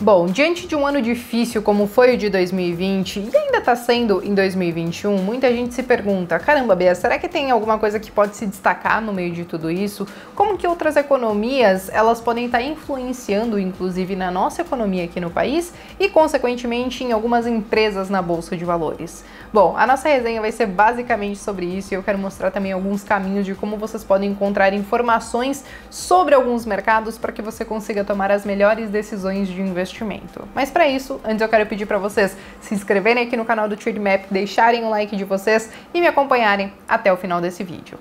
Bom, diante de um ano difícil como foi o de 2020 e ainda está sendo em 2021, muita gente se pergunta, caramba, Bea, será que tem alguma coisa que pode se destacar no meio de tudo isso? Como que outras economias, elas podem estar influenciando, inclusive, na nossa economia aqui no país e, consequentemente, em algumas empresas na Bolsa de Valores? Bom, a nossa resenha vai ser basicamente sobre isso e eu quero mostrar também alguns caminhos de como vocês podem encontrar informações sobre alguns mercados para que você consiga tomar as melhores decisões de investimento. Mas para isso, antes eu quero pedir para vocês se inscreverem aqui no canal do Trademap, deixarem o like de vocês e me acompanharem até o final desse vídeo.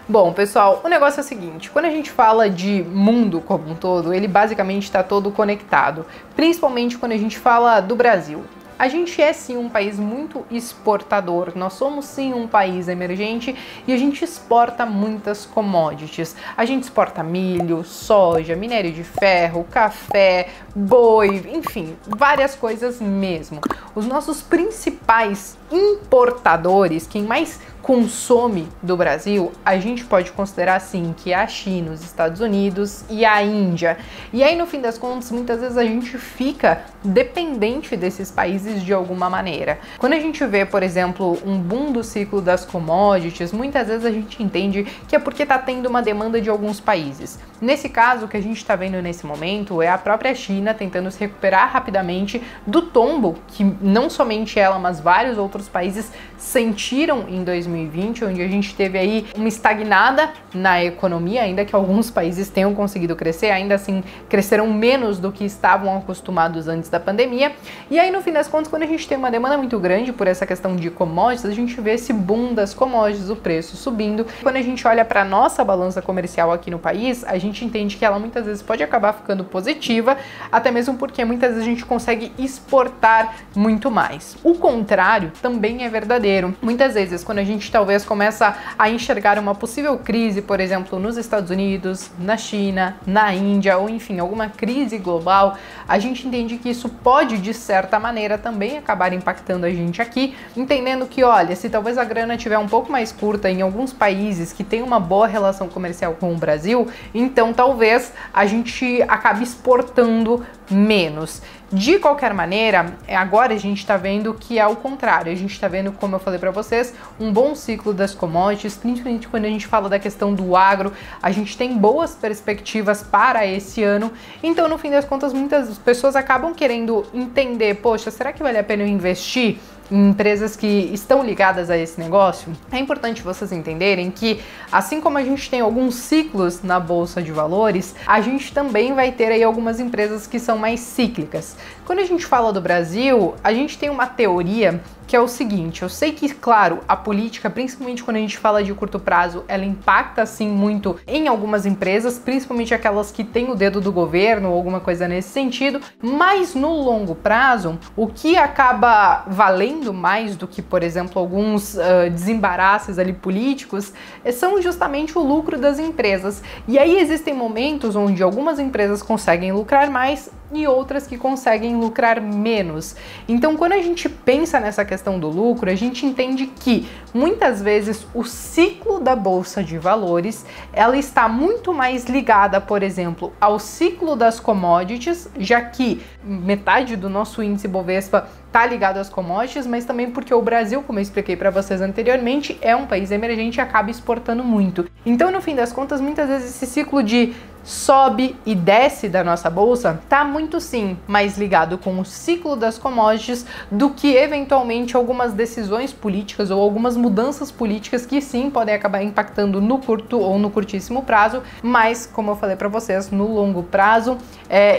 Bom, pessoal, o negócio é o seguinte, quando a gente fala de mundo como um todo, ele basicamente está todo conectado, principalmente quando a gente fala do Brasil. A gente é sim um país muito exportador, nós somos sim um país emergente e a gente exporta muitas commodities. A gente exporta milho, soja, minério de ferro, café, boi, enfim, várias coisas mesmo. Os nossos principais importadores, quem mais consome do Brasil, a gente pode considerar sim que é a China, os Estados Unidos e a Índia. E aí, no fim das contas, muitas vezes a gente fica dependente desses países de alguma maneira. Quando a gente vê, por exemplo, um boom do ciclo das commodities, muitas vezes a gente entende que é porque está tendo uma demanda de alguns países. Nesse caso, o que a gente está vendo nesse momento é a própria China tentando se recuperar rapidamente do tombo que não somente ela, mas vários outros países sentiram em 2020, onde a gente teve aí uma estagnada na economia, ainda que alguns países tenham conseguido crescer, ainda assim cresceram menos do que estavam acostumados antes da pandemia. E aí, no fim das contas, quando a gente tem uma demanda muito grande por essa questão de commodities, a gente vê esse boom das commodities, o preço subindo. Quando a gente olha para a nossa balança comercial aqui no país, a gente entende que ela muitas vezes pode acabar ficando positiva, até mesmo porque muitas vezes a gente consegue exportar muito mais. O contrário também é verdadeiro. Muitas vezes, quando a gente talvez começa a enxergar uma possível crise, por exemplo, nos Estados Unidos, na China, na Índia, ou enfim, alguma crise global, a gente entende que isso pode, de certa maneira, também acabar impactando a gente aqui, entendendo que, olha, se talvez a grana estiver um pouco mais curta em alguns países que têm uma boa relação comercial com o Brasil, então talvez a gente acabe exportando menos. De qualquer maneira, agora a gente está vendo que é o contrário. A gente está vendo, como eu falei para vocês, um bom ciclo das commodities, principalmente quando a gente fala da questão do agro. A gente tem boas perspectivas para esse ano. Então, no fim das contas, muitas pessoas acabam querendo entender, poxa, será que vale a pena eu investir em empresas que estão ligadas a esse negócio? É importante vocês entenderem que, assim como a gente tem alguns ciclos na Bolsa de Valores, a gente também vai ter aí algumas empresas que são mais cíclicas. Quando a gente fala do Brasil, a gente tem uma teoria que é o seguinte, eu sei que, claro, a política, principalmente quando a gente fala de curto prazo, ela impacta, sim, muito em algumas empresas, principalmente aquelas que têm o dedo do governo ou alguma coisa nesse sentido, mas no longo prazo, o que acaba valendo mais do que, por exemplo, alguns desembaraços ali políticos, são justamente o lucro das empresas. E aí existem momentos onde algumas empresas conseguem lucrar mais e outras que conseguem lucrar menos. Então, quando a gente pensa nessa questão do lucro, a gente entende que muitas vezes o ciclo da Bolsa de Valores, ela está muito mais ligada, por exemplo, ao ciclo das commodities, já que metade do nosso índice Bovespa está ligado às commodities, mas também porque o Brasil, como eu expliquei para vocês anteriormente, é um país emergente e acaba exportando muito. Então, no fim das contas, muitas vezes esse ciclo de sobe e desce da nossa bolsa tá muito sim mais ligado com o ciclo das commodities do que eventualmente algumas decisões políticas ou algumas mudanças políticas que sim podem acabar impactando no curto ou no curtíssimo prazo, mas como eu falei para vocês, no longo prazo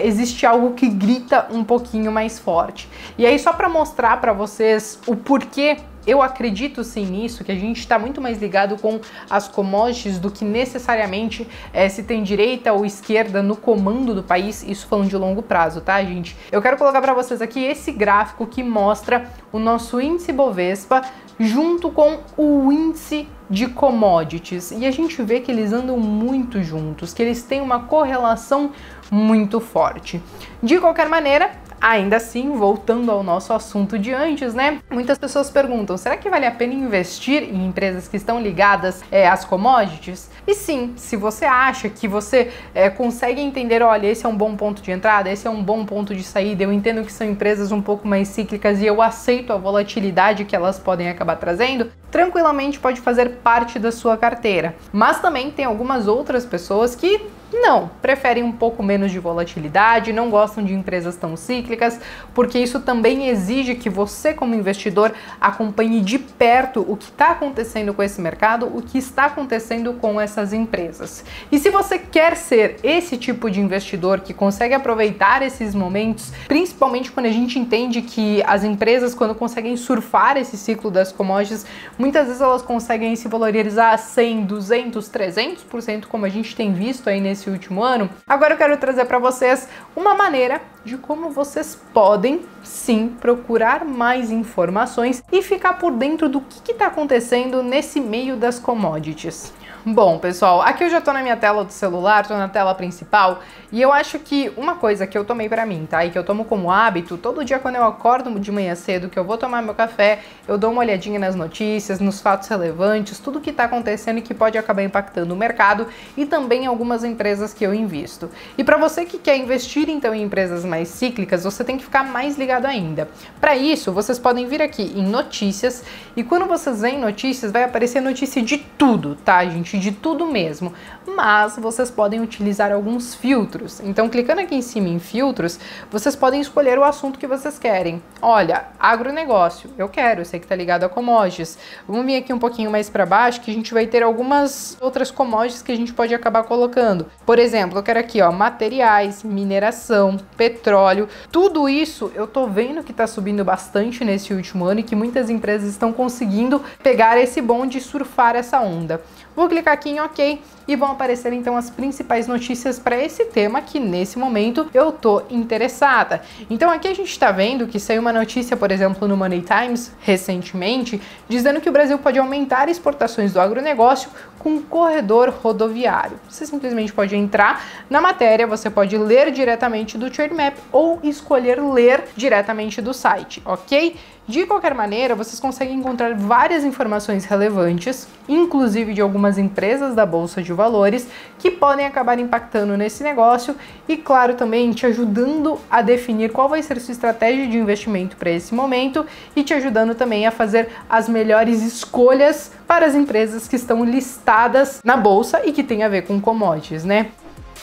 existe algo que grita um pouquinho mais forte. E aí, só para mostrar para vocês o porquê eu acredito sim nisso, que a gente está muito mais ligado com as commodities do que necessariamente se tem direita ou esquerda no comando do país, isso falando de longo prazo, tá, gente? Eu quero colocar para vocês aqui esse gráfico que mostra o nosso índice Bovespa junto com o índice de commodities, e a gente vê que eles andam muito juntos, que eles têm uma correlação muito forte. De qualquer maneira, Ainda assim, voltando ao nosso assunto de antes, né? Muitas pessoas perguntam, será que vale a pena investir em empresas que estão ligadas às commodities? E sim, se você acha que você consegue entender, olha, esse é um bom ponto de entrada, esse é um bom ponto de saída, eu entendo que são empresas um pouco mais cíclicas e eu aceito a volatilidade que elas podem acabar trazendo, tranquilamente pode fazer parte da sua carteira. Mas também tem algumas outras pessoas que não, preferem um pouco menos de volatilidade, não gostam de empresas tão cíclicas, porque isso também exige que você, como investidor, acompanhe de perto o que está acontecendo com esse mercado, o que está acontecendo com essas empresas. E se você quer ser esse tipo de investidor que consegue aproveitar esses momentos, principalmente quando a gente entende que as empresas, quando conseguem surfar esse ciclo das commodities, muitas vezes elas conseguem se valorizar 100, 200, 300%, como a gente tem visto aí nesse último ano. Agora eu quero trazer para vocês uma maneira de como vocês podem sim procurar mais informações e ficar por dentro do que está acontecendo nesse meio das commodities. Bom, pessoal, aqui eu já tô na minha tela do celular, tô na tela principal, e eu acho que uma coisa que eu tomei pra mim, tá? E que eu tomo como hábito, todo dia quando eu acordo de manhã cedo, que eu vou tomar meu café, eu dou uma olhadinha nas notícias, nos fatos relevantes, tudo que tá acontecendo e que pode acabar impactando o mercado e também algumas empresas que eu invisto. E pra você que quer investir então em empresas mais cíclicas, você tem que ficar mais ligado ainda. Pra isso, vocês podem vir aqui em notícias, e quando vocês veem notícias, vai aparecer notícia de tudo, tá, gente? De tudo mesmo, mas vocês podem utilizar alguns filtros. Então, clicando aqui em cima em filtros, vocês podem escolher o assunto que vocês querem. Olha, agronegócio, eu sei que tá ligado a commodities. Vamos vir aqui um pouquinho mais para baixo, que a gente vai ter algumas outras commodities que a gente pode acabar colocando. Por exemplo, eu quero aqui, ó, materiais, mineração, petróleo, tudo isso eu tô vendo que tá subindo bastante nesse último ano e que muitas empresas estão conseguindo pegar esse bonde e surfar essa onda. Vou clicar aqui em OK e vão aparecer então as principais notícias para esse tema que nesse momento eu tô interessada. Então aqui a gente está vendo que saiu uma notícia, por exemplo, no Money Times recentemente, dizendo que o Brasil pode aumentar exportações do agronegócio com um corredor rodoviário. Você simplesmente pode entrar na matéria, você pode ler diretamente do Trademap ou escolher ler diretamente do site, ok? De qualquer maneira, vocês conseguem encontrar várias informações relevantes, inclusive de algumas empresas da Bolsa de Valores, que podem acabar impactando nesse negócio e, claro, também te ajudando a definir qual vai ser a sua estratégia de investimento para esse momento e te ajudando também a fazer as melhores escolhas para as empresas que estão listadas na Bolsa e que tem a ver com commodities, né?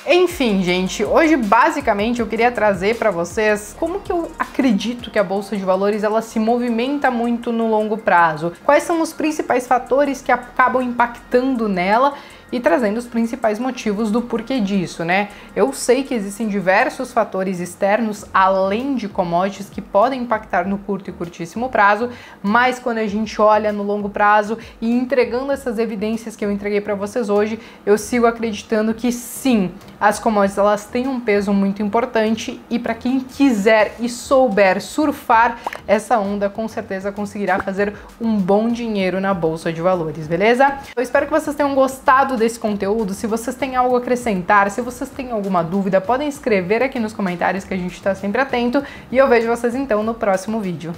Enfim, gente, hoje basicamente eu queria trazer para vocês como que eu acredito que a Bolsa de Valores ela se movimenta muito no longo prazo. Quais são os principais fatores que acabam impactando nela e trazendo os principais motivos do porquê disso, né? Eu sei que existem diversos fatores externos, além de commodities, que podem impactar no curto e curtíssimo prazo, mas quando a gente olha no longo prazo e entregando essas evidências que eu entreguei para vocês hoje, eu sigo acreditando que sim, as commodities elas têm um peso muito importante e para quem quiser e souber surfar essa onda, com certeza conseguirá fazer um bom dinheiro na Bolsa de Valores, beleza? Eu espero que vocês tenham gostado desse conteúdo. Se vocês têm algo a acrescentar, se vocês têm alguma dúvida, podem escrever aqui nos comentários que a gente está sempre atento e eu vejo vocês então no próximo vídeo.